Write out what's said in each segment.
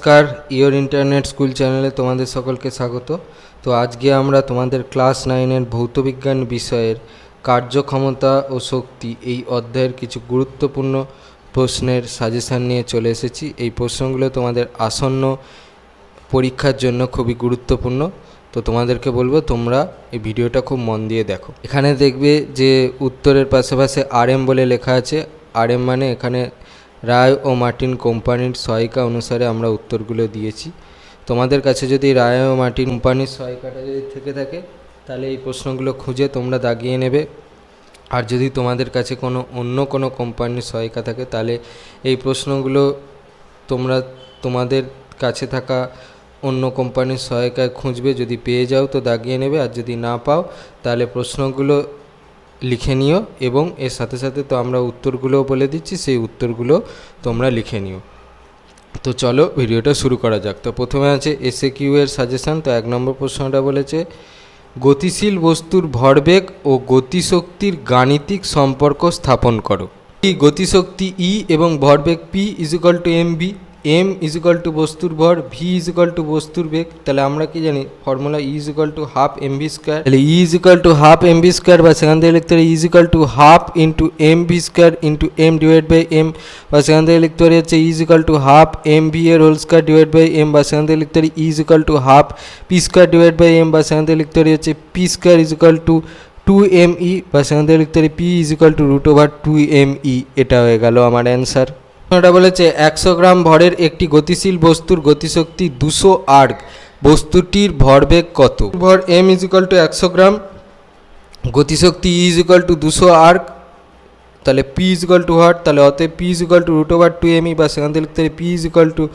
নমস্কার, your internet school চ্যানেলে তোমাদের সকলকে স্বাগত। তো আজকে আমরা তোমাদের ক্লাস 9-এর ভৌতবিজ্ঞান বিষয়ের কার্যক্ষমতা ও শক্তি এই অধ্যায়ের কিছু গুরুত্বপূর্ণ প্রশ্নের সাজেশান নিয়ে চলে এসেছি। এই প্রশ্নগুলো তোমাদের আসন্ন পরীক্ষার জন্য খুবই গুরুত্বপূর্ণ। তো তোমাদেরকে বলবো তোমরা এই ভিডিওটা খুব মন দিয়ে দেখো। এখানে দেখবে যে উত্তরের পাশাপাশি RM বলে লেখা আছে। RM মানে এখানে রায় ও মার্টিন কোম্পানির সহায়িকা অনুসারে আমরা উত্তরগুলো দিয়েছি। তোমাদের কাছে যদি রায় ও মার্টিন কোম্পানির সহায়িকাটা যদি থেকে থাকে তাহলে এই প্রশ্নগুলো খুঁজে তোমরা দাগিয়ে নেবে। আর যদি তোমাদের কাছে অন্য কোনো কোম্পানির সহায়িকা থাকে তাহলে এই প্রশ্নগুলো তোমরা তোমাদের কাছে থাকা অন্য কোম্পানির সহায়িকায় খুঁজবে। যদি পেয়ে যাও তো দাগিয়ে নেবে, আর যদি না পাও তাহলে প্রশ্নগুলো লিখে নিও এবং এর সাথে সাথে তো আমরা উত্তরগুলোও বলে দিচ্ছি, সেই উত্তরগুলো তোমরা লিখে নিও। তো চলো ভিডিওটা শুরু করা যাক। তো প্রথমে আছে SAQ এর সাজেশান। তো 1 নম্বর প্রশ্নটা বলেছে গতিশীল বস্তুর ভরবেগ ও গতিশক্তির গাণিতিক সম্পর্ক স্থাপন করো। গতিশক্তি E এবং ভরবেগ P = mv, m = বস্তুর ভর, v = বস্তুর বেগ। তাহলে আমরা কি জানি ফর্মুলা E = ½ mv²। তাহলে E = ½ mv² বা সেখান থেকে লিখতে পারি E = ½ × mv² × m/m বা সেখান থেকে লিখতে পারি হচ্ছে E = ½ mv² m বা সেখান থেকে লিখতে পারি E = ½ p² m বা সেখান থেকে লিখতে পারি হচ্ছে p² = 2me বা সেখান থেকে লিখতে পারি p = √2me। এটা হয়ে গেল আমার অ্যান্সার। এটা বলেছে 100 গ্রাম ভরের একটি গতিশীল বস্তুর গতিশক্তি 200 আর্গ, বস্তুটির ভরবেগ কত? ভর m = 100 গ্রাম, গতিশক্তি E = 200 আর্গ, তাহলে p = what? তাহলে অতএব p = √2me বা সেখান থেকে লিখতে পারি p √2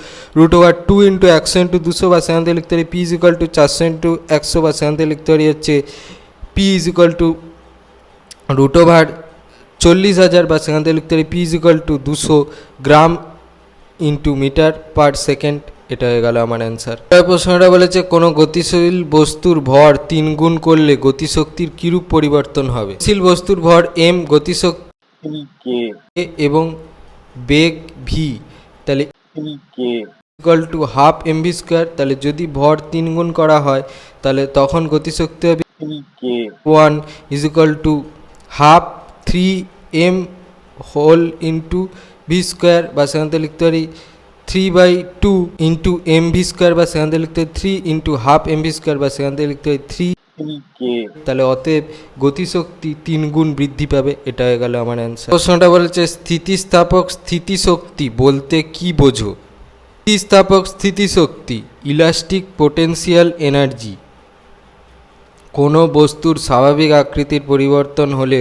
× 100 × 200 বা সেখান থেকে লিখতে পারি p = 400 × 100 বা সেখান থেকে লিখতে পারি হচ্ছে p √40,000 বা সেখান থেকে লিখতে পারি p = 200 গ্রাম × মিটার/সেকেন্ড। এটা হয়ে গেল আমার অ্যান্সার। প্রশ্নটা বলেছে কোনো গতিশীল বস্তুর ভর 3 গুণ করলে গতিশক্তির কিরূপ পরিবর্তন হবে? গতিশীল বস্তুর ভর m, গতিশক্তি k এবং বেগ v, তাহলে k = ½ mv²। তাহলে যদি ভর 3 গুণ করা হয় তাহলে তখন গতিশক্তি হবে k 1 = ½ 3m whole into v² বা সেখান থেকে লিখতে পারি 3/2 × mv² বা সেখান থেকে লিখতে পারি 3 × ½ mv² বা সেখান থেকে লিখতে পারি 3k। তাহলে অতএব গতিশক্তি 3 গুণ বৃদ্ধি পাবে। এটা হয়ে গেল আমার অ্যান্সার। প্রশ্নটা বলেছে স্থিতিস্থাপক স্থিতিশক্তি বলতে কি বোঝো? স্থিতিস্থাপক স্থিতিশক্তি ইলাস্টিক পোটেনশিয়াল এনার্জি। কোনো বস্তুর স্বাভাবিক আকৃতির পরিবর্তন হলে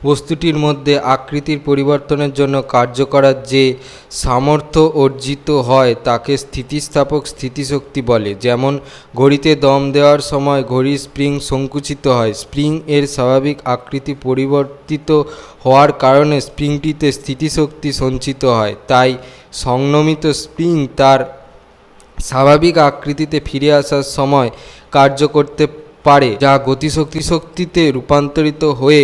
বস্তুটির মধ্যে আকৃতির পরিবর্তনের জন্য কার্য করার যে সামর্থ্য অর্জিত হয় তাকে স্থিতিস্থাপক স্থিতিশক্তি বলে। যেমন ঘড়িতে দম দেওয়ার সময় ঘড়ির স্প্রিং সংকুচিত হয়। স্প্রিং এর স্বাভাবিক আকৃতি পরিবর্তিত হওয়ার কারণে স্প্রিংটিতে স্থিতিশক্তি সঞ্চিত হয়, তাই সংনমিত স্প্রিং তার স্বাভাবিক আকৃতিতে ফিরে আসার সময় কার্য করতে পারে, যা গতিশক্তিতে রূপান্তরিত হয়ে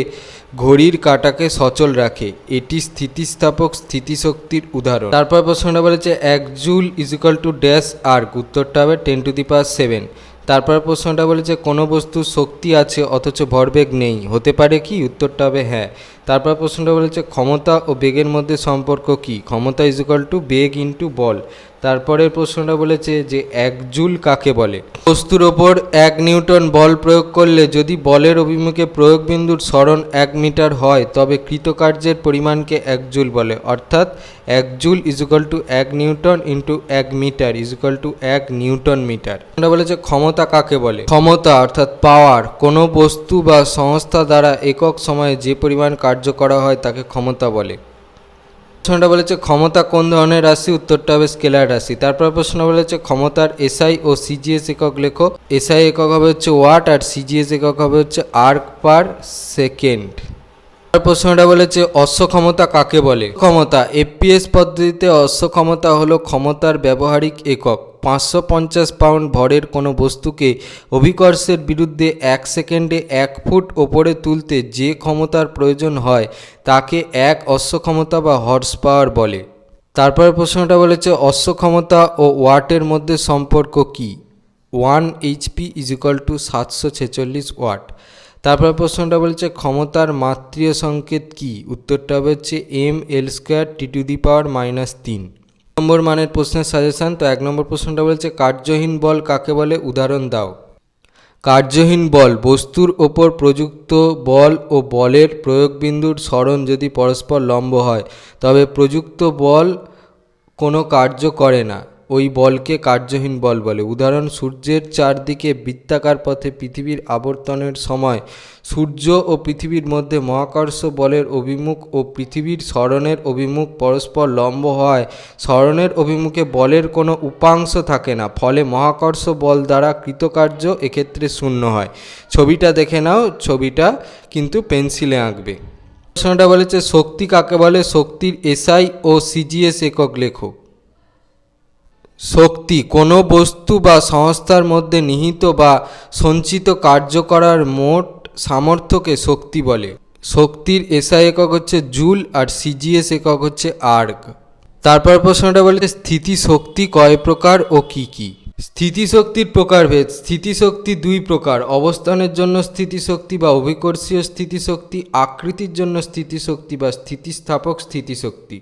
ঘড়ির কাঁটাকে সচল রাখে। এটি স্থিতিস্থাপক স্থিতিশক্তির উদাহরণ। তারপর প্রশ্নটা বলেছে 1 জুল = ড্যাশ আর্গ, উত্তরটা হবে 10⁷। তারপর প্রশ্নটা বলেছে কোনো বস্তুর শক্তি আছে অথচ ভরবেগ নেই, হতে পারে কি? উত্তরটা হবে হ্যাঁ। তারপর প্রশ্নটা বলেছে ক্ষমতা ও বেগের মধ্যে সম্পর্ক কি? ক্ষমতা = বেগ × বল। তারপরের প্রশ্নটা বলেছে যে 1 জুল কাকে বলে? বস্তুর ওপর 1 নিউটন বল প্রয়োগ করলে যদি বলের অভিমুখে প্রয়োগবিন্দুর সরণ 1 মিটার হয় তবে কৃতকার্যের পরিমাণকে 1 জুল বলে। অর্থাৎ 1 joule = 1 newton × 1 metre = 1 newton metre. এটা বলেছে ক্ষমতা কাকে বলে? ক্ষমতা অর্থাৎ পাওয়ার কোনো বস্তু বা সংস্থা দ্বারা একক সময়ে যে পরিমাণ কার্য করা হয় তাকে ক্ষমতা বলে। প্রশ্নটা বলেছে ক্ষমতা কোন ধরনের রাশি? উত্তরটা হবে স্কেলার রাশি। তারপর প্রশ্ন বলেছে ক্ষমতার SI ও CGS একক লেখো। SI একক হবে হচ্ছে ওয়াট আর CGS একক হবে হচ্ছে আর্ক/সেকেন্ড। প্রশ্নটা বলেছে অশ্ব ক্ষমতা কাকে বলে? ক্ষমতা FPS পদ্ধতিতে অশ্ব ক্ষমতা হলো ক্ষমতার ব্যবহারিক একক। 550 পাউন্ড ভরের কোনো বস্তুকে অভিকর্ষের বিরুদ্ধে 1 সেকেন্ডে 1 ফুট ওপরে তুলতে যে ক্ষমতার প্রয়োজন হয় তাকে 1 অশ্ব ক্ষমতা বা হর্স পাওয়ার বলে। তারপরে প্রশ্নটা বলেছে অশ্ব ক্ষমতা ও ওয়াটের মধ্যে সম্পর্ক কি? 1 HP is equal to 746 watt. তারপরে প্রশ্নটা বলেছে ক্ষমতার মাত্রীয় সংকেত কি? উত্তরটা হবে হচ্ছে mL² T⁻³ নম্বর মানের প্রশ্নের সাজেশান। তো 1 নম্বর প্রশ্নটা বলেছে কার্যহীন বল কাকে বলে? উদাহরণ দাও। কার্যহীন বল বস্তুর ওপর প্রযুক্ত বল ও বলের প্রয়োগবিন্দুর সরণ যদি পরস্পর লম্ব হয় তবে প্রযুক্ত বল কোনো কার্য করে না, ওই বলকে কার্যহীন বল বলে। উদাহরণ সূর্যের চারদিকে বৃত্তাকার পথে পৃথিবীর আবর্তনের সময় সূর্য ও পৃথিবীর মধ্যে মহাকর্ষ বলের অভিমুখ ও পৃথিবীর সরণের অভিমুখ পরস্পর লম্ব হয় সরণের অভিমুখে বলের কোনো উপাংশ থাকে না, ফলে মহাকর্ষ বল দ্বারা কৃতকার্য এক্ষেত্রে শূন্য হয়। ছবিটা দেখে নাও, ছবিটা কিন্তু পেন্সিলে আঁকবে। প্রশ্নটা বলেছে শক্তি কাকে বলে? শক্তির SI ও CGS একক লেখো। শক্তি কোনো বস্তু বা সংস্থার মধ্যে নিহিত বা সঞ্চিত কার্য করার মোট সামর্থ্যকে শক্তি বলে। শক্তির SI একক হচ্ছে জুল আর CGS একক হচ্ছে আর্গ। তারপর প্রশ্নটা বলেছে স্থিতিশক্তি কয় প্রকার ও কি কি? স্থিতিশক্তির প্রকারভেদ। স্থিতিশক্তি দুই প্রকার, অবস্থানের জন্য স্থিতিশক্তি বা অভিকর্ষীয় স্থিতিশক্তি, আকৃতির জন্য স্থিতিশক্তি বা স্থিতিস্থাপক স্থিতিশক্তি।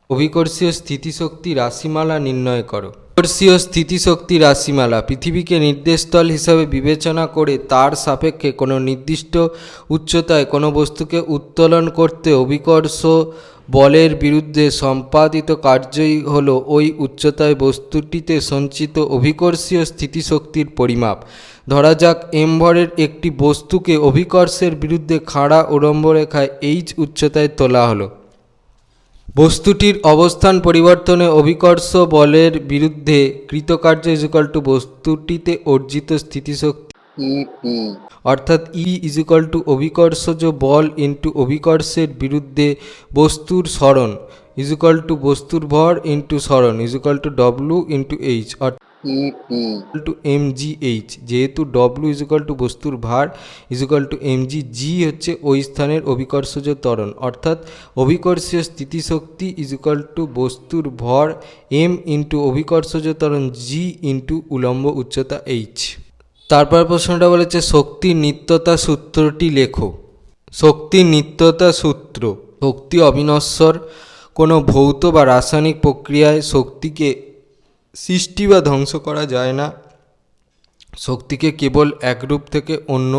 অভিকর্ষীয় স্থিতিশক্তি রাশিমালা নির্ণয় করো। অভিকর্ষীয় স্থিতিশক্তি রাশিমালা পৃথিবীকে নির্দেশতল হিসাবে বিবেচনা করে তার সাপেক্ষে কোনো নির্দিষ্ট উচ্চতায় কোনো বস্তুকে উত্তোলন করতে অভিকর্ষ বলের বিরুদ্ধে সম্পাদিত কার্যই হলো ওই উচ্চতায় বস্তুটিতে সঞ্চিত অভিকর্ষীয় স্থিতিশক্তির পরিমাপ। ধরা যাক m ভরের একটি বস্তুকে অভিকর্ষের বিরুদ্ধে খাড়া উলম্ব রেখায় h উচ্চতায় তোলা হলো। বস্তুটির অবস্থান পরিবর্তনে অভিকর্ষ বলের বিরুদ্ধে কৃতকার্য ইজ ইকুয়াল টু বস্তুটিতে অর্জিত স্থিতিশক্তি অর্থাৎ E ইজ ইকুয়াল টু অভিকর্ষজ বল ইন্টু অভিকর্ষের বিরুদ্ধে বস্তুর সরণ ইজ ইকুয়াল টু বস্তুর ভর ইন্টু সরণ is equal to W into H to mgh। যেহেতু W ইজ ইকুয়াল টু বস্তুর ভার is equal to mg, g হচ্ছে ওই স্থানের অভিকর্ষজ ত্বরণ, অর্থাৎ অভিকর্ষীয় স্থিতিশক্তি ইজ ইকুয়াল টু বস্তুর ভর m ইন্টু অভিকর্ষজ ত্বরণ g ইন্টু উলম্ব উচ্চতা h। তারপর প্রশ্নটা বলেছে শক্তির নিত্যতা সূত্রটি লেখো। শক্তির নিত্যতা সূত্র। শক্তি অবিনশ্বর, কোনো ভৌত বা রাসায়নিক প্রক্রিয়ায় শক্তিকে সৃষ্টি বা ধ্বংস করা যায় না। শক্তিকে কেবল এক রূপ থেকে অন্য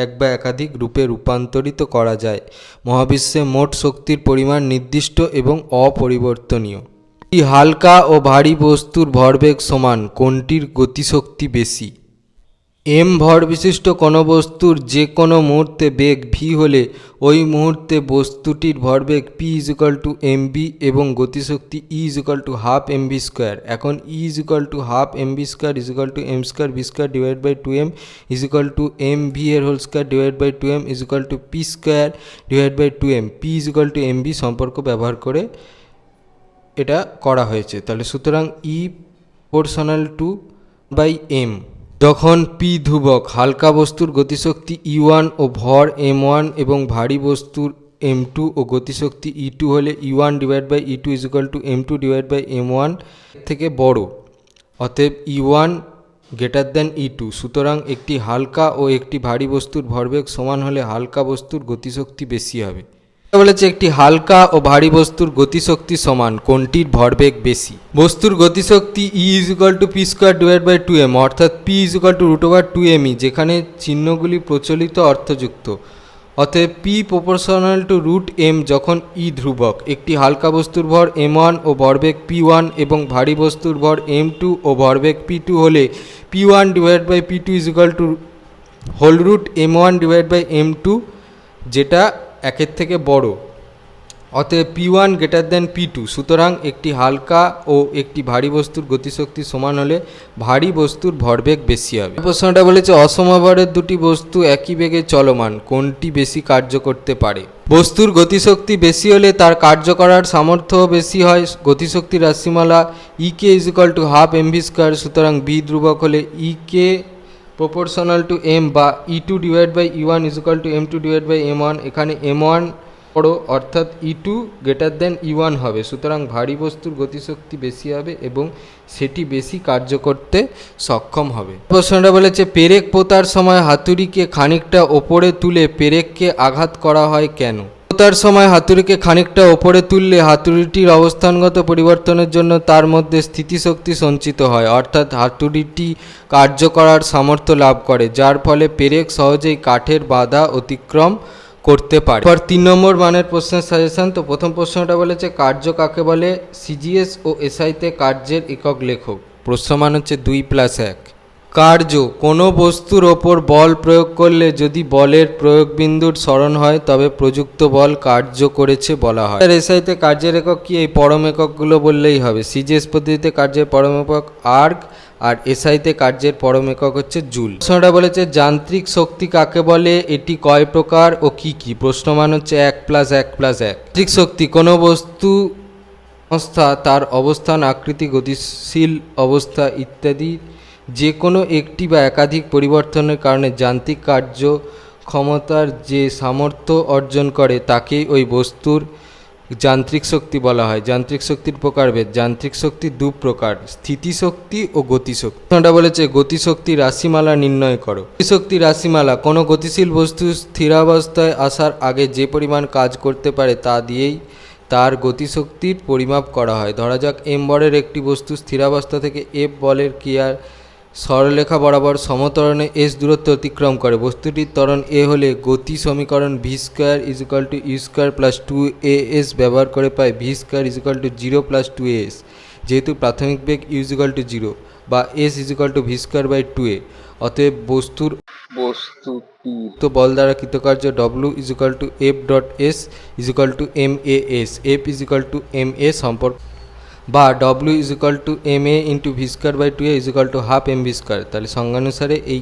এক বা একাধিক রূপে রূপান্তরিত করা যায়। মহাবিশ্বে মোট শক্তির পরিমাণ নির্দিষ্ট এবং অপরিবর্তনীয়। এই হালকা ও ভারী বস্তুর ভরবেগ সমান, কোনটির গতিশক্তি বেশি? m ভর বিশিষ্ট কোনো বস্তুর যে কোনো মুহূর্তে বেগ v হলে ওই মুহূর্তে বস্তুটির ভরবেগ p is equal to mv এবং গতিশক্তি e is equal to half mv square. এখন e is equal to half mv square is equal to m square v square divide by 2m is equal to mv এর whole square divide by 2m is equal to p square divide by 2m। p is equal to mv সম্পর্ক ব্যবহার করে এটা করা হয়েছে। তাহলে সুতরাং e proportional to by m। যখন p ধ্রুবক, হালকা বস্তুর গতিশক্তি e1 ও ভর m1 এবং ভারী বস্তুর m2 ও গতিশক্তি e2 হলে e1 divide by e2 is equal to m2 divide by m1 থেকে বড়, অতএব e1 গ্রেটার দ্যান e2। সুতরাং একটি হালকা ও একটি ভারী বস্তুর ভরবেগ সমান হলে হালকা বস্তুর গতিশক্তি বেশি হবে। বলেছে একটি হালকা ও ভারী বস্তুর গতিশক্তি সমান, কোনটির ভরবেগ বেশি? বস্তুর গতিশক্তি E is equal to P square divide by 2m, অর্থাৎ p is equal to √2me, যেখানে চিহ্নগুলি প্রচলিত অর্থযুক্ত। অতএব p প্রপোর্শনাল টু √m যখন E ধ্রুবক। একটি হালকা বস্তুর ভর m1 ও ভরবেগ p1 এবং ভারী বস্তুর ভর m2 ও ভরবেগ p2 হলে p1 divide by p2 is equal to whole root m1 divide by m2, যেটা একের থেকে বড়, অতএব p1 গ্রেটার দ্যান p2। সুতরাং একটি হালকা ও একটি ভারী বস্তুর গতিশক্তি সমান হলে ভারী বস্তুর ভরবেগ বেশি হবে। প্রশ্নটা বলেছে অসমভরের দুটি বস্তু একই বেগে চলমান, কোনটি বেশি কার্য করতে পারে? বস্তুর গতিশক্তি বেশি হলে তার কার্য করার সামর্থ্য বেশি হয়। গতিশক্তি রাশিমালা E_k is equal to half mv square. সুতরাং b ধ্রুবক হলে E_k প্রপোর্শনাল টু m বা E2 divide by E1 is equal to m2 divide by m1। এখানে m1 বড় অর্থাৎ E2 গ্রেটার দেন E1 হবে, সুতরাং ভারী বস্তুর গতিশক্তি বেশি হবে এবং সেটি বেশি কার্য করতে সক্ষম হবে। প্রশ্নটা বলেছে পেরেক পোতার সময় হাতুড়িকে খানিকটা ওপরে তুলে পেরেককে আঘাত করা হয় কেন? পোতার সময় হাতুড়িকে খানিকটা ওপরে তুললে হাতুড়িটির অবস্থানগত পরিবর্তনের জন্য তার মধ্যে স্থিতিশক্তি সঞ্চিত হয়, অর্থাৎ হাতুড়িটি কার্য করার সামর্থ্য লাভ করে, যার ফলে পেরেক সহজেই কাঠের বাধা অতিক্রম করতে পারে। পর 3 নম্বর মানের প্রশ্নের সাজেশন। তো প্রথম প্রশ্নটা বলেছে কার্য কাকে বলে? সিজিএস ও এসআইতে কার্যের একক লেখো। প্রশ্ন মান হচ্ছে 2+1। কার্য কোনো বস্তুর ওপর বল প্রয়োগ করলে যদি বলের প্রয়োগবিন্দুর স্মরণ হয় তবে প্রযুক্ত বল কার্য করেছে বলা হয়। এসআইতে কার্যের একক কি? এই পরম এককগুলো বললেই হবে। সিজিএস পদ্ধতিতে কার্যের পরম একক আর্গ, আর এসআইতে কার্যের পরম একক হচ্ছে জুল। প্রশ্নটা বলেছে যান্ত্রিক শক্তি কাকে বলে? এটি কয় প্রকার ও কি কি? প্রশ্ন মান হচ্ছে 1+1+1। যান্ত্রিক শক্তি কোনো বস্তু সংস্থা তার অবস্থান, আকৃতি, গতিশীল অবস্থা ইত্যাদি যে কোনো একটি বা একাধিক পরিবর্তনের কারণে যান্ত্রিক কার্য ক্ষমতার যে সামর্থ্য অর্জন করে তাকেই ওই বস্তুর যান্ত্রিক শক্তি বলা হয়। যান্ত্রিক শক্তির প্রকারভেদ। যান্ত্রিক শক্তি 2 প্রকার, স্থিতিশক্তি ও গতিশক্তি। এটা বলেছে গতিশক্তি রাশিমালা নির্ণয় করো। গতিশক্তি রাশিমালা কোনো গতিশীল বস্তু স্থিরাবস্থায় আসার আগে যে পরিমাণ কাজ করতে পারে তা দিয়েই তার গতিশক্তির পরিমাপ করা হয়। ধরা যাক m বলের একটি বস্তু স্থিরাবস্থা থেকে F বলের ক্রিয়ার সরলরেখা বরাবর সমত্বরণে s দূরত্ব অতিক্রম করে। বস্তুটির ত্বরণ a হলে গতি সমীকরণ v² = u² + 2as ব্যবহার করে পাই v² = 0 + 2as। যেহেতু প্রাথমিক বেগ u = 0 বা s = v²/2a, অতএব বস্তুটির বল দ্বারা কৃতকার্য w = F.s = MAS। F = ma সম্পর্ক বা w = ma × v²/2a = ½ mv²। তাহলে সংজ্ঞানুসারে এই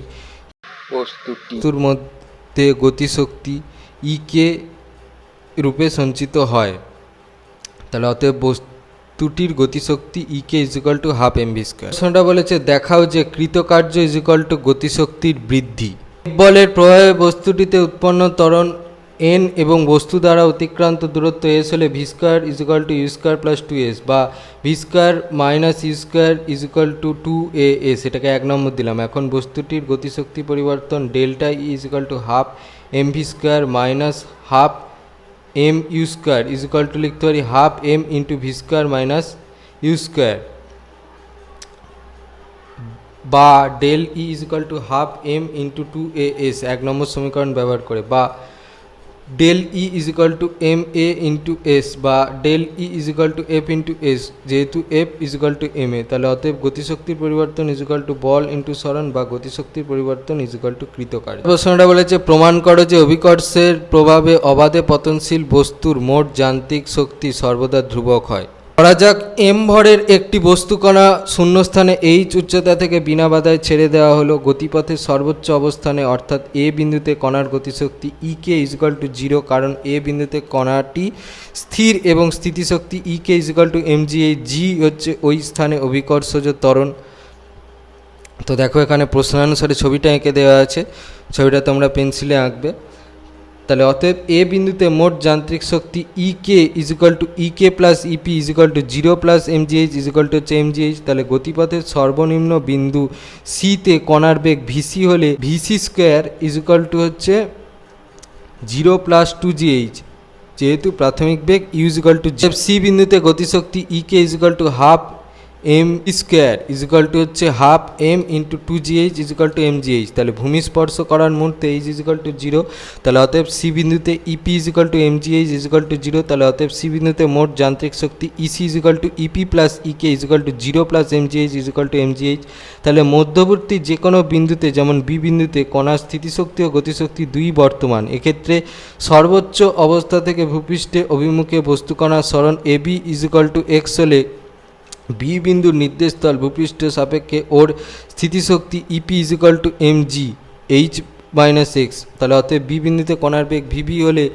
বস্তুর মধ্যে গতিশক্তি কে রূপে সঞ্চিত হয়। তাহলে অতএব বস্তুটির গতিশক্তি কে = ½ mv²। প্রশ্নটা বলেছে দেখাও যে কৃতকার্য = গতিশক্তির বৃদ্ধি। বলের প্রভাবে বস্তুটিতে উৎপন্ন ত্বরণ n এবং বস্তু দ্বারা অতিক্রান্ত দূরত্ব s হলে v² = u² + 2s বা v² - u² = 2as। এটাকে 1 নম্বর দিলাম। এখন বস্তুটির গতিশক্তি পরিবর্তন ডেল্টা E = ½ mv² - ½ mu² লিখতে পারি ½ m × v² - u² বা ডেল E = ½ m × 2as 1 নম্বর সমীকরণ ব্যবহার করে, বা ডেল E = ma × s বা ডেল E = f × s, যেহেতু f = ma। তাহলে অতএব গতিশক্তির পরিবর্তন বল × সরণ বা গতিশক্তির পরিবর্তন কৃতকার্য। প্রশ্নটা বলেছে প্রমাণ করো যে অভিকর্ষের প্রভাবে অবাধে পতনশীল বস্তুর মোট যান্ত্রিক শক্তি সর্বদা ধ্রুবক হয়। ধরা যাক m ভরের একটি বস্তুকণা শূন্যস্থানে h উচ্চতা থেকে বিনা বাধায় ছেড়ে দেওয়া হলো। গতিপথের সর্বোচ্চ অবস্থানে অর্থাৎ a বিন্দুতে কণার গতিশক্তি কে = 0, কারণ a বিন্দুতে কণাটি স্থির এবং স্থিতিশক্তি কে = mgh। g হচ্ছে ওই স্থানে অভিকর্ষজ ত্বরণ। তো দেখো এখানে প্রশ্নানুসারে ছবিটা এঁকে দেওয়া আছে, ছবিটা তোমরা পেন্সিলে আঁকবে। তাহলে অতএব এ বিন্দুতে মোট যান্ত্রিক শক্তি কে + EP = 0 + mgh হচ্ছে mgh। তাহলে গতিপথের সর্বনিম্ন বিন্দু সিতে কণার বেগ vc হলে vc² হচ্ছে 0 + 2gh, যেহেতু প্রাথমিক বেগ u = সি বিন্দুতে গতিশক্তি কে = ½ mv² হচ্ছে ½ m × 2gh mgh। তাহলে ভূমি স্পর্শ করার মুহূর্তে h = 0। তাহলে অতএব সি বিন্দুতে EP = mgh 0। তাহলে অতএব সি বিন্দুতে মোট যান্ত্রিক শক্তি EC = EP + EK = 0 + mgh mgh। তাহলে মধ্যবর্তী যে কোনো বিন্দুতে, যেমন বি বিন্দুতে কণার স্থিতিশক্তি ও গতিশক্তি দুই বর্তমান। এক্ষেত্রে সর্বোচ্চ অবস্থা থেকে ভূপৃষ্ঠে অভিমুখে বস্তুকণার সরণ AB = x হলে বি বিন্দুর নির্দেশস্থল ভূপৃষ্ঠের সাপেক্ষে ওর স্থিতিশক্তি EP = mg h - x। তাহলে অতএব বি বিন্দুতে কণার বেগ VB হলে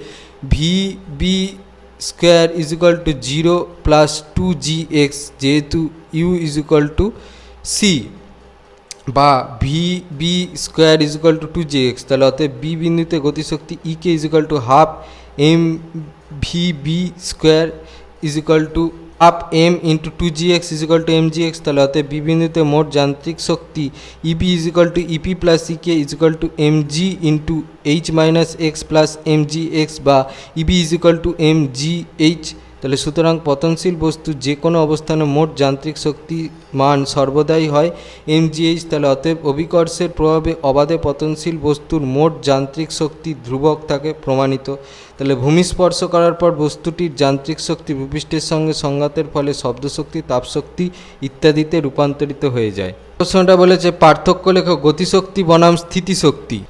VB² = 0 + 2gx, যেহেতু u = c, বা VB² = 2gx। তাহলে অতএব বি বিন্দুতে গতিশক্তি কে = ½ M V B square is equal to half M into 2gx is equal to mgx, তাহলে অতএব বি বিন্দুতে মোট যান্ত্রিক শক্তি EB is equal to EP plus EK is equal to MG into H minus X plus MGX বা EB is equal to MGH. তাহলে সুতরাং পতনশীল বস্তু যে কোনো অবস্থানে মোট যান্ত্রিক শক্তি মান সর্বদাই হয় mgh। তাহলে অতএব অভিকর্ষের প্রভাবে অবাধে পতনশীল বস্তুর মোট যান্ত্রিক শক্তি ধ্রুবক থাকে, প্রমাণিত। তাহলে ভূমি স্পর্শ করার পর বস্তুটির যান্ত্রিক শক্তি ভূপৃষ্ঠের সঙ্গে সংঘাতের ফলে শব্দশক্তি, তাপশক্তি ইত্যাদিতে রূপান্তরিত হয়ে যায়। প্রশ্নটা বলেছে পার্থক্য লেখো গতিশক্তি বনাম স্থিতিশক্তি।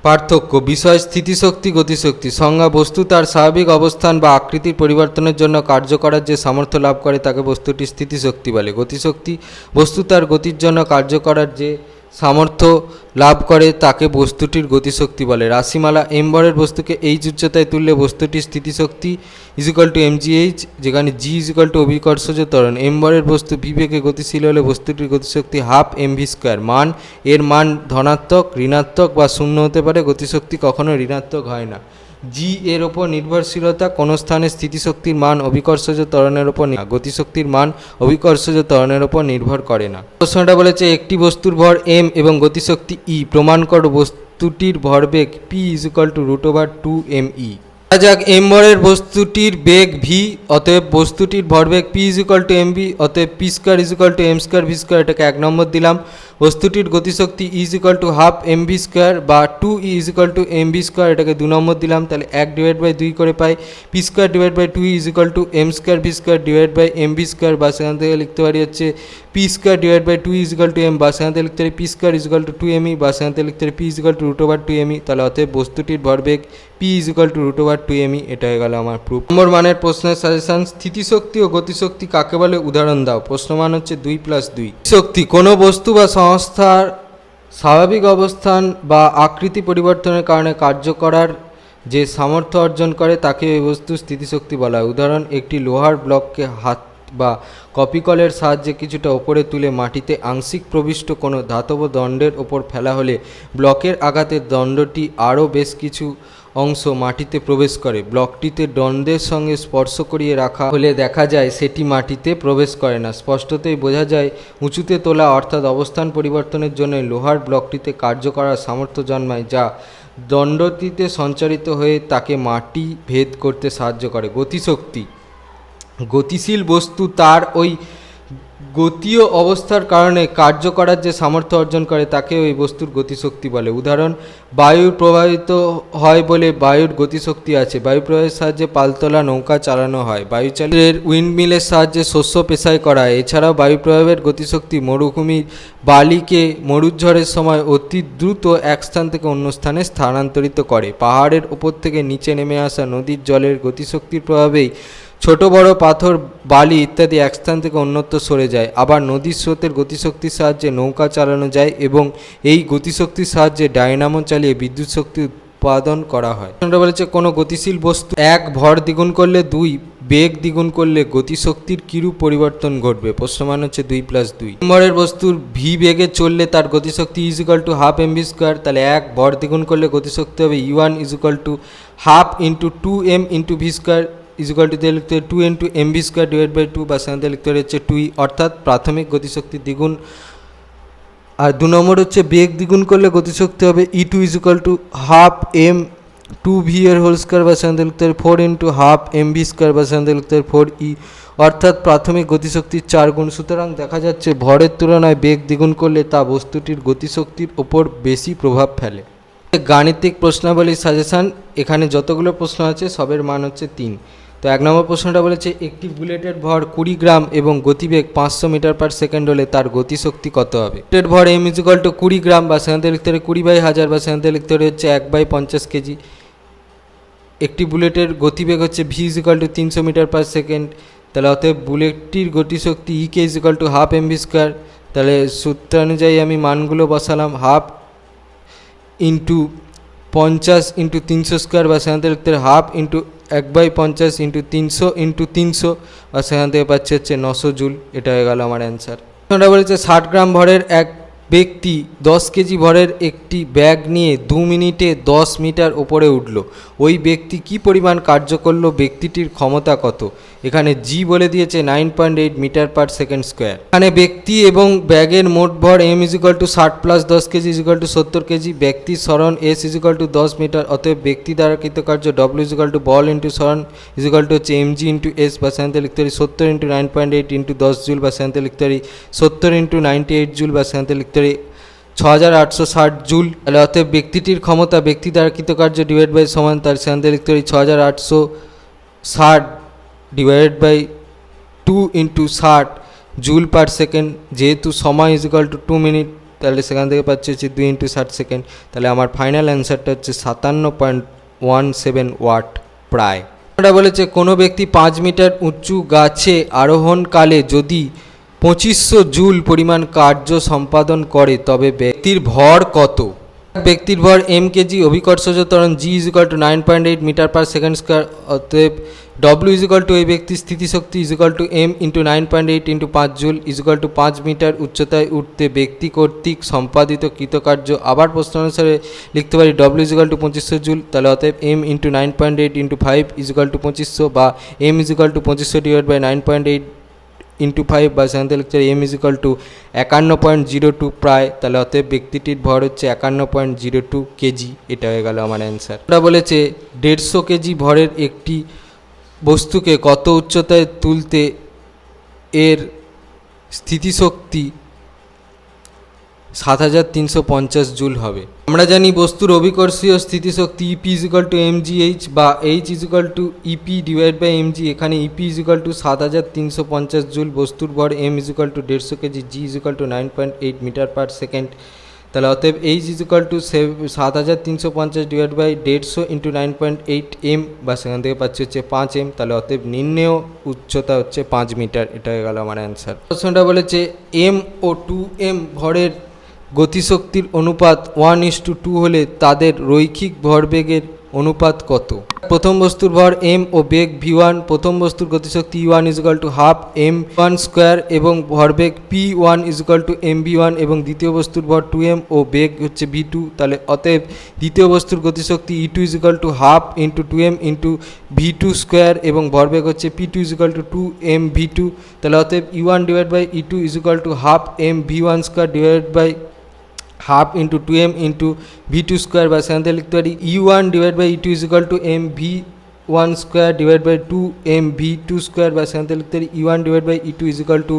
পার্থক্য: বিষয় স্থিতিশক্তি, গতিশক্তি। সংজ্ঞা: বস্তু তার স্বাভাবিক অবস্থান বা আকৃতির পরিবর্তনের জন্য কার্য করার যে সামর্থ্য লাভ করে তাকে বস্তুটির স্থিতিশক্তি বলে। গতিশক্তি: বস্তু তার গতির জন্য কার্য করার যে সামর্থ্য লাভ করে তাকে বস্তুটির গতিশক্তি বলে। রাশিমালা: এম ভরের বস্তুকে এইচ উচ্চতায় তুললে বস্তুটির স্থিতিশক্তি ইজ ইকুয়াল টু mgh, যেখানে জি ইজ ইকুয়াল টু অভিকর্ষজ ত্বরণ। এম ভরের বস্তু ভি বেগে গতিশীল হলে বস্তুটির গতিশক্তি হাফ mv স্কোয়ার। মান: এর মান ধনাত্মক, ঋণাত্মক বা শূন্য হতে পারে। গতিশক্তি কখনো ঋণাত্মক হয় না। জি এর ওপর নির্ভরশীলতা: কোনো স্থানে স্থিতিশক্তির মান অভিকর্ষজ ত্বরণের ওপর, গতিশক্তির মান অভিকর্ষজ ত্বরণের ওপর নির্ভর করে না। প্রশ্নটা বলেছে একটি বস্তুর ভর m এবং গতিশক্তি e, প্রমাণ করো বস্তুটির ভরবেগ p is equal to √2me। যাক m ভরের বস্তুটির বেগ v, অতএব বস্তুটির ভরবেগ p is equal to mv, অতএব p square is equal to m square v square, এটাকে 1 নম্বর দিলাম। বস্তুটির গতিশক্তি is equal to half mv square বা 2e is equal to mv square, এটাকে 2 নম্বর দিলাম। তাহলে 1/2 করে পাই p square divide by 2 is equal to m square v square divide by mv square, বা সেখান থেকে লিখতে পারি হচ্ছে p square divide by 2 is equal to m, বা সেখান থেকে লিখতে পারি p square is equal to 2me, বা সেখান থেকে লিখতে পারি p is equal to √2me। তাহলে অতএব বস্তুটির ভরবেগ p is equal to √2me। এটা হয়ে গেল আমার প্রুফ। নম্বর মানের প্রশ্নের সাজেশন: স্থিতিশক্তি ও গতিশক্তি কাকে বলে, উদাহরণ দাও। প্রশ্নমান হচ্ছে 2+2। শক্তি: কোনো বস্তু বা সংস্থার স্বাভাবিক অবস্থান বা আকৃতি পরিবর্তনের কারণে কার্য করার যে সামর্থ্য অর্জন করে তাকে ওই বস্তুর স্থিতিশক্তি বলা হয়। উদাহরণ: একটি লোহার ব্লককে হাত বা কপিকলের সাহায্যে কিছুটা ওপরে তুলে মাটিতে আংশিক প্রবিষ্ট কোনো ধাতব দণ্ডের ওপর ফেলা হলে ব্লকের আঘাতে দণ্ডটি আরও বেশ কিছু অংশ মাটিতে প্রবেশ করে। ব্লকটিতে দণ্ডের সঙ্গে স্পর্শ করিয়ে রাখা হলে দেখা যায় সেটি মাটিতে প্রবেশ করে না। স্পষ্টতই বোঝা যায় উঁচুতে তোলা অর্থাৎ অবস্থান পরিবর্তনের জন্য লোহার ব্লকটিতে কার্য করার সামর্থ্য জন্মায়, যা দণ্ডটিতে সঞ্চারিত হয়ে তাকে মাটি ভেদ করতে সাহায্য করে। গতিশক্তি: গতিশীল বস্তু তার ওই গতীয় অবস্থার কারণে কার্য করার যে সামর্থ্য অর্জন করে তাকে ওই বস্তুর গতিশক্তি বলে। উদাহরণ: বায়ু প্রবাহিত হয় বলে বায়ুর গতিশক্তি আছে। বায়ু প্রবাহের সাহায্যে পালতোলা নৌকা চালানো হয়। বায়ু চালিত উইন্ডমিলের সাহায্যে শস্য পেশাই করা হয়। এছাড়াও বায়ু প্রবাহের গতিশক্তি মরুভূমির বালিকে মরুঝড়ের সময় অতি দ্রুত এক স্থান থেকে অন্য স্থানে স্থানান্তরিত করে। পাহাড়ের ওপর থেকে নিচে নেমে আসা নদীর জলের গতিশক্তির প্রভাবেই ছোট বড় পাথর, বালি ইত্যাদি এক স্থান থেকে অন্যত্র সরে যায়। আবার নদীর স্রোতের গতিশক্তির সাহায্যে নৌকা চালানো যায় এবং এই গতিশক্তির সাহায্যে ডায়নামো চালিয়ে বিদ্যুৎ শক্তি উৎপাদন করা হয়। বলেছে কোনো গতিশীল বস্তু 1 ভর দ্বিগুণ করলে 2 বেগ দ্বিগুণ করলে গতিশক্তির কিরূপ পরিবর্তন ঘটবে। প্রশ্নমান হচ্ছে 2+2। ভরের বস্তুর ভি বেগে চললে তার গতিশক্তি is equal to half mv square. তাহলে 1 ভর দ্বিগুণ করলে গতিশক্তি হবে e1 is equal to half into 2m into V square is equal to দিয়ে লিখতে 2 into mv square divide by 2, বা সেখানে লিখতে হচ্ছে 2e, অর্থাৎ প্রাথমিক গতিশক্তি দ্বিগুণ। আর 2 নম্বর হচ্ছে বেগ দ্বিগুণ করলে গতিশক্তি হবে e2 is equal to half m 2v এর হোল স্কোয়ার, বা সেখানে লিখতে হবে 4 ইন্টু হাফ mv স্কোয়ার, বা সেখানে লিখতে হবে 4e, অর্থাৎ প্রাথমিক গতিশক্তির 4 গুণ। সুতরাং দেখা যাচ্ছে ভরের তুলনায় বেগ দ্বিগুণ করলে তা বস্তুটির গতিশক্তির ওপর বেশি প্রভাব ফেলে। গাণিতিক প্রশ্নাবলী সাজেশান: এখানে যতগুলো প্রশ্ন আছে সবের মান হচ্ছে 3। তো 1 নম্বর প্রশ্নটা বলেছে একটি বুলেটের ভর 20 গ্রাম এবং গতিবেগ 500 মিটার পার সেকেন্ড হলে তার গতিশক্তি কত হবে। বুলেটের ভর m ইজ ইকুয়াল টু 20 গ্রাম, বা সেখান থেকে লিখতে হবে 20/1000, বা সেখান থেকে লিখতে হচ্ছে 1/50 কেজি। একটি বুলেটের গতিবেগ হচ্ছে v is equal to 300 metre per second. তাহলে অতএব বুলেটটির গতিশক্তি e কে is equal to half mv square. তাহলে সূত্রানুযায়ী আমি মানগুলো বসালাম, হাফ ইন্টু 50 ইন্টু 300 স্কোয়ার, বা সেখান থেকে লিখতে হবে হাফ ইন্টু 1/50 ইন্টু 300 ইন্টু 300, বা সেখান থেকে পাচ্ছে হচ্ছে 900 জুল। এটা হয়ে গেল আমার অ্যান্সার। ওটা বলেছে 60 গ্রাম ভরের এক ব্যক্তি 10 কেজি ভরের একটি ব্যাগ নিয়ে 2 মিনিটে 10 মিটার ওপরে উঠল, ওই ব্যক্তি কি পরিমাণ কার্য করলো, ব্যক্তিটির ক্ষমতা কত? এখানে জি বলে দিয়েছে 9.8 মিটার পার সেকেন্ড স্কোয়ার। এখানে ব্যক্তি এবং ব্যাগের মোট ভর M is equal to 60 plus 10 KG is equal to 70 KG. ব্যক্তির সরণ এস ইজিক্যাল টু 10 মিটার। অতএব ব্যক্তি দ্বারা কৃতকার্য ডব্লিউ ইজিক্যাল টু বল ইন্টু সরণ ইজিক্যাল টু হচ্ছে এমজি ইন্টু এস বা সেখান থেকে লিখতে পারি 70 ইন্টু 9.8 ইন্টু 10 জুল বা সেখান থেকে লিখতে পারি 70 ইন্টু 98 জুল বা সেখান থেকে লিখতে পারি 6860 জুল। তাহলে অতএব ব্যক্তিটির ক্ষমতা ব্যক্তি দ্বারা কৃতকার্য ডিভাইড বাই সমান, তার সেখান থেকে লিখতে পারি 6860 divided by 2 into 60 joule per second. যেহেতু সময় ইজিক্যাল টু 2 মিনিট, তাহলে সেখান থেকে পাচ্ছি হচ্ছে 2 ইন্টু 60 সেকেন্ড। তাহলে আমার ফাইনাল অ্যান্সারটা হচ্ছে 57.17 ওয়াট প্রায়। এটা বলেছে কোনো ব্যক্তি 5 মিটার উঁচু গাছে আরোহণকালে যদি 2500 জুল পরিমাণ কার্য সম্পাদন করে তবে ব্যক্তির ভর কত? ব্যক্তির ভর এম কেজি, অভিকর্ষজ ত্বরণ G equal to 9.8 metre per second square. অতএব ডব্লিউ ইজিক্যাল টু এই ব্যক্তির স্থিতিশক্তি equal to M into 9.8 into 5 joule equal to 5 metre উচ্চতায় উঠতে ব্যক্তি কর্তৃক সম্পাদিত কৃতকার্য। আবার প্রশ্ন অনুসারে লিখতে পারি ডব্লিউ ইজিক্যাল টু 2500 জুল। তাহলে অতএব M into 9.8 into 5 is equal to 2500 বা M is equal to 2500 divide by 9.8 into 5 বা সেখান থেকে লিখতে পারি এম ইজিক্যাল টু 51.02 প্রায়। তাহলে অতএব ব্যক্তিটির ভর হচ্ছে 51.02 কেজি। এটা হয়ে গেল আমার অ্যান্সার। ওরা বলেছে 150 কেজি ভরের একটি বস্তুকে কত উচ্চতায় তুলতে এর স্থিতিশক্তি 7350 জুল হবে। আমরা জানি বস্তুর অভিকর্ষীয় স্থিতিশক্তি ইপি ইজিক্যাল টু এমজিএইচ বা H equal to EP divide by MG. এখানে ইপি ইজিক্যাল টু 7350 জুল, বস্তুর ভর M is equal to 150 KG, G equal to 9.8 metre per second. তাহলে অতএব H equal to 7350 divide by 150 into 9.8 M বা সেখান থেকে পাচ্ছি হচ্ছে 5 এম। তাহলে অতএব নির্ণেয় উচ্চতা হচ্ছে 5 মিটার। এটা হয়ে গেল আমার অ্যান্সার। প্রশ্নটা বলেছে এম ও 2m ভরের গতিশক্তির অনুপাত 1:2 হলে তাদের রৈখিক ভরবেগের অনুপাত কত? প্রথম বস্তুর ভর এম ও বেগ v1, প্রথম বস্তুর গতিশক্তি e1 is equal to half m1 square এবং ভরবেগ p1 ইজিক্যাল টু mv1 এবং দ্বিতীয় বস্তুর ভর 2m ও বেগ হচ্ছে v2। তাহলে অতএব দ্বিতীয় বস্তুর গতিশক্তি e2 is equal to half into 2m into v2 square এবং ভরবেগ হচ্ছে p2 is equal two 2m v2। তাহলে অতএব e1 divide by e2 is equal to half m v1 square divide by half into 2m into v2 square বা সেখান থেকে লিখতে পারি e1 divide by e2 is equal to m v1 square divide by 2m v2 square বা সেখান থেকে লিখতে পারি e1 divide by e2 is equal to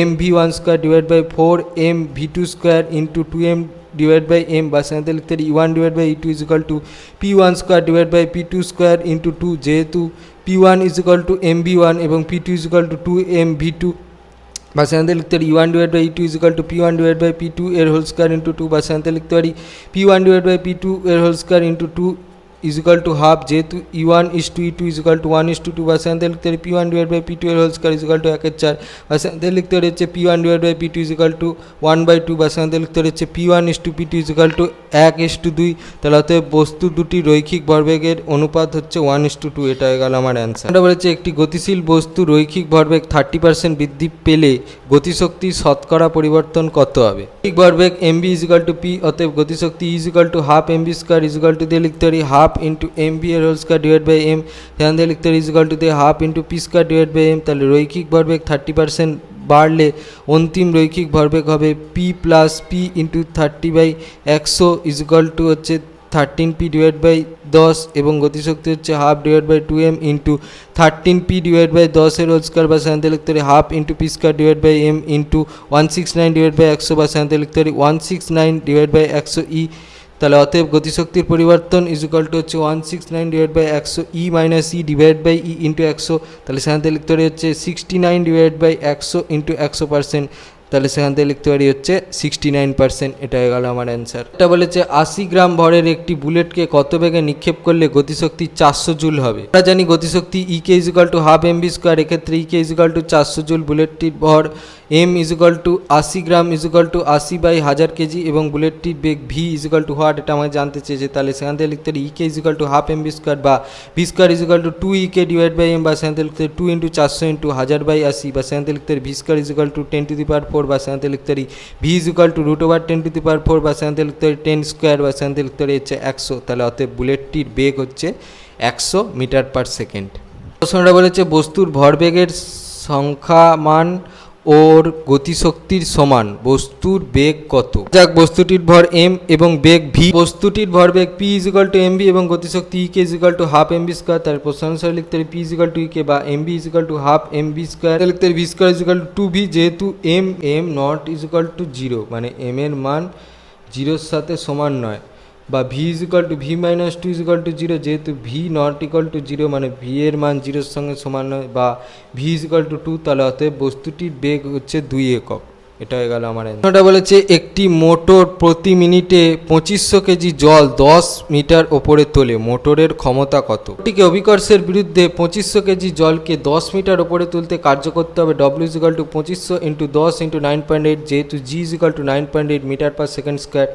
m v1 square divide by 4m v2 square into 2m divide by m বা সেখান থেকে লিখতে পারি e1 divide by e2 is equal to p1 square divide by p2 square into 2। যেহেতু p1 is equal two mv1 এবং p2 is equal two 2m v2 বা সেখান থেকে লিখতে পারি e1 divide by e2 is equal to p1 divide by p2 এর whole square into 2 বা সেখান থেকে লিখতে পারি p1 ডিভাইড বাই p2 এর whole square into 2 is equal to half. যেহেতু e1 is to e2 is equal two 1:2 বা সেখান থেকে লিখতে পারি p1 ডিভাইড বাই p2 এর হোল স্কোয়ার ইজিক্যাল টু 1/4 বা সেখান থেকে লিখতে পারি হচ্ছে p1 divide by p2 is equal two 1/2 বা সেখান থেকে লিখতে পারি হচ্ছে p1 is to p2 is equal two 1:2। তাহলে অতএব বস্তু দুটি রৈখিক ভরবেগের অনুপাত হচ্ছে 1:2। এটা হয়ে গেল আমার অ্যান্সার। এটা বলেছে একটি গতিশীল বস্তু রৈখিক ভরবেগ 30% বৃদ্ধি পেলে গতিশক্তির শতকরা পরিবর্তন কত হবে? রৈখিক ভরবেগ mv ইজিক্যাল টু p, অতএব গতিশক্তি is equal to half mv square is equal to দিয়ে লিখতে পারি হাফ ইন্টু mv এর whole square divide by m, সেখান থেকে লিখতে পারি ইজিক্যাল টু দিয়ে half into p square divide by m। তাহলে রৈখিক ভরবেগ 30% বাড়লে অন্তিম রৈখিক ভরবেগ হবে p plus p into 30/100 is equal to হচ্ছে 13p ডিভাইড বাই 10 এবং গতিশক্তি হচ্ছে half divide by 2m into 13p divide by 10 এর হোল স্কোয়ার বা সেখান থেকে লিখতে পারি half into p square divide by m into 169 divide by 100 বা সেখান থেকে লিখতে পারি 169 ডিভাইড বাই 100 e। তাহলে অতএব গতিশক্তির পরিবর্তন ইজিক্যাল টু হচ্ছে 169 divide by 100 e minus E divide by E into 100। তাহলে সেখান থেকে লিখতে পারি হচ্ছে 69 ডিভাইড বাই 100 ইন্টু 100%। তাহলে সেখান থেকে লিখতে পারি হচ্ছে 69%। এটা হয়ে গেল আমার অ্যান্সার। এটা বলেছে 80 গ্রাম ভরের একটি বুলেটকে কত বেগে নিক্ষেপ করলে গতিশক্তি 400 জুল হবে? আমরা জানি গতিশক্তি EK equal to half mv square, এক্ষেত্রে ইকে ইজিক্যাল টু 400 জুল। বুলেটটির ভর m equal to 80 gram equal to 80/1000 KG এবং বুলেটটির বেগ v ইজিক্যাল টু হোয়াট, এটা আমাকে জানতে চেয়েছে। তাহলে সেখান থেকে লিখতে পারি EK equal to half mv square বা v square is equal to 2ek divide by m বা সেখান থেকে লিখতে পারি 2 × 400 × 1000/80 বা সেখান থেকে লিখতে পারি v স্কোয়ার ইজিক্যাল টু 10⁴ 4 বা সেখান থেকে লিখতে পারি ভি ইজ ইকুয়াল টু √10⁴ বা সেখান থেকে লিখতে পারি 10 স্কোয়ার বা সেখান থেকে লিখতে পারি হচ্ছে 100। তাহলে অতএব বুলেটটির বেগ হচ্ছে 100 মিটার পার সেকেন্ড। প্রশ্নটা বলেছে বস্তুর ভরবেগের সংখ্যামান ওর গতিশক্তির সমান, বস্তুর বেগ কত? যাক, বস্তুটির ভর m এবং বেগ v, বস্তুটির ভরবেগ p is equal to mv এবং গতিশক্তি e k is equal to half mv square. তার প্রশ্ন অনুসারে লিখতে পারি p is equal to e k বা mv is equal to half mv square. লিখতে পারি v square is equal to 2v, যেহেতু m not is equal to 0, মানে m এর মান 0-র সাথে সমান নয়, বা V is equal to V minus 2 is equal to 0, যেহেতু ভি নট ইকুয়াল টু 0, মানে ভি এর মান 0-র সঙ্গে সমান নয়, বা ভি ইজ ইকুয়াল টু 2, তাহলে অতএব বস্তুটির বেগ হচ্ছে 2 একক। এটা হয়ে গেল আমার অ্যান্সার। এটা বলেছে একটি মোটর প্রতি মিনিটে 2500 কেজি জল 10 মিটার ওপরে তোলে, মোটরের ক্ষমতা কত? এটিকে অভিকর্ষের বিরুদ্ধে 2500 কেজি জলকে 10 মিটার ওপরে তুলতে কার্য করতে হবে W is equal to 2500 into 10 into 9.8, যেহেতু G is equal to 9.8 metre per second square.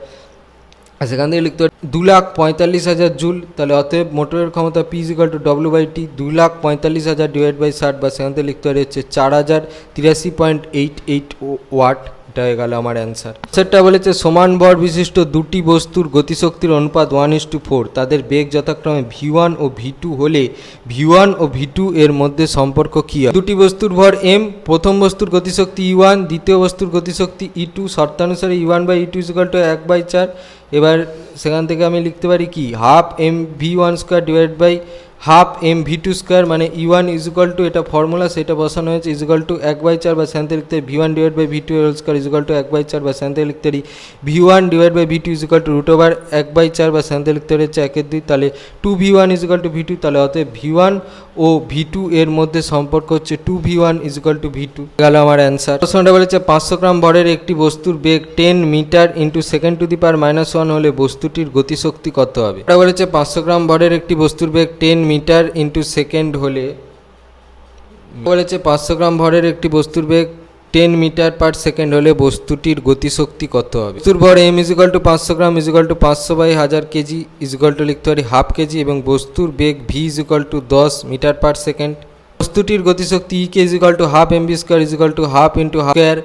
সেখান থেকে লিখতে পারি 2,45,000 জুল। তাহলে অতএব মোটরের ক্ষমতা P is equal to W/T 2,45,000 divide by 60, বা সেখান থেকে লিখতে পারি হচ্ছে 4083.88 ওয়াট। এটা হয়ে গেল আমার অ্যান্সার। সেটা বলেছে সমান ভর বিশিষ্ট দুটি বস্তুর গতিশক্তির অনুপাত 1:4, তাদের বেগ যথাক্রমে v1 ও v2 হলে v1 ও v2 এর মধ্যে সম্পর্ক কী হয়? দুটি বস্তুর ভর m, প্রথম বস্তুর গতিশক্তি e1, দ্বিতীয় বস্তুর গতিশক্তি e2, শর্তানুসারে e1/e2 is equal to 1/4। এবার সেখান থেকে আমি লিখতে পারি কি half M v1 square divide by half M v2 square, মানে e1 ইজ ইকুয়াল টু, এটা ফর্মুলা সেটা বসানো হয়েছে, ইজ ইকুয়াল টু 1/4, বা সেখান থেকে লিখতে v1 divide by v2 whole square is equal to 1/4, বা সেখান থেকে লিখতে পারি v1 divide by v2 is equal to √1/4, বা সেখান থেকে লিখতে পারি হচ্ছে 1/2, তাহলে 2v1 is equal to v2। তাহলে অতএব v1 ও v2 এর মধ্যে সম্পর্ক হচ্ছে 2v1 is equal to v2। গেল আমার অ্যান্সার। প্রশ্নটা বলেছে 500 গ্রাম ভরের একটি বস্তুর বেগ 10 metre into second to the power -1 হলে বস্তুটির গতিশক্তি কত হবে? এটা বলেছে 500 গ্রাম ভরের একটি বস্তুর বেগ 10 মিটার ইন্টু সেকেন্ড হলে, বলেছে 500 গ্রাম ভরের একটি বস্তুর বেগ 10 মিটার পার সেকেন্ড হলে বস্তুটির গতিশক্তি কত হবে? বস্তুর ভর m is equal to 500 gram is equal to 500/1000 KG is equal to লিখতে পারি হাফ কেজি, এবং বস্তুর বেগ v ইজ ইকুয়াল টু 10 মিটার পার সেকেন্ড। বস্তুটির গতিশক্তি e k is equal to half mv square is equal to half into half square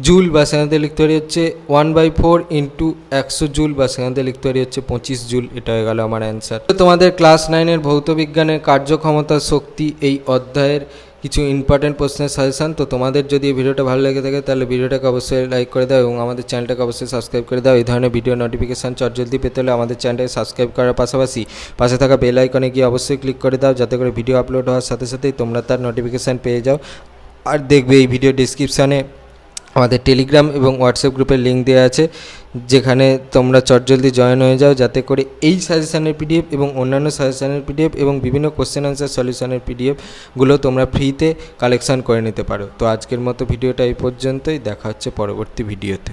joule, বা সেখান থেকে লিখতে পারি হচ্ছে 1/4 ইন্টু 100 জুল, বা সেখান থেকে লিখতে পারি হচ্ছে 25 জুল। এটা হয়ে গেল আমার অ্যান্সার। তোমাদের ক্লাস 9-এর ভৌতবিজ্ঞানের কার্যক্ষমতা শক্তি এই অধ্যায়ের কিছু ইম্পর্টেন্ট প্রশ্নের সাজেশান। তো তোমাদের যদি এই ভিডিওটা ভালো লেগে থাকে তাহলে ভিডিওটাকে অবশ্যই লাইক করে দাও এবং আমাদের চ্যানেলটাকে অবশ্যই সাবস্ক্রাইব করে দাও। এই ধরনের ভিডিও নোটিফিকেশান চটজলদি পেতে হলে আমাদের চ্যানেলটাকে সাবস্ক্রাইব করার পাশাপাশি পাশে থাকা বেল আইকনে গিয়ে অবশ্যই ক্লিক করে দাও, যাতে করে ভিডিও আপলোড হওয়ার সাথে সাথেই তোমরা তার নোটিফিকেশান পেয়ে যাও। আর দেখবে এই ভিডিও ডিসক্রিপশানে আমাদের টেলিগ্রাম এবং হোয়াটসঅ্যাপ গ্রুপের লিঙ্ক দেওয়া আছে, যেখানে তোমরা চটজলদি জয়েন হয়ে যাও, যাতে করে এই সাজেশানের পিডিএফ এবং অন্যান্য সাজেশানের পিডিএফ এবং বিভিন্ন কোশ্চেন আনসার সলিউশনের পিডিএফগুলো তোমরা ফ্রিতে কালেকশান করে নিতে পারো। তো আজকের মতো ভিডিওটা এই পর্যন্তই, দেখা হচ্ছে পরবর্তী ভিডিওতে।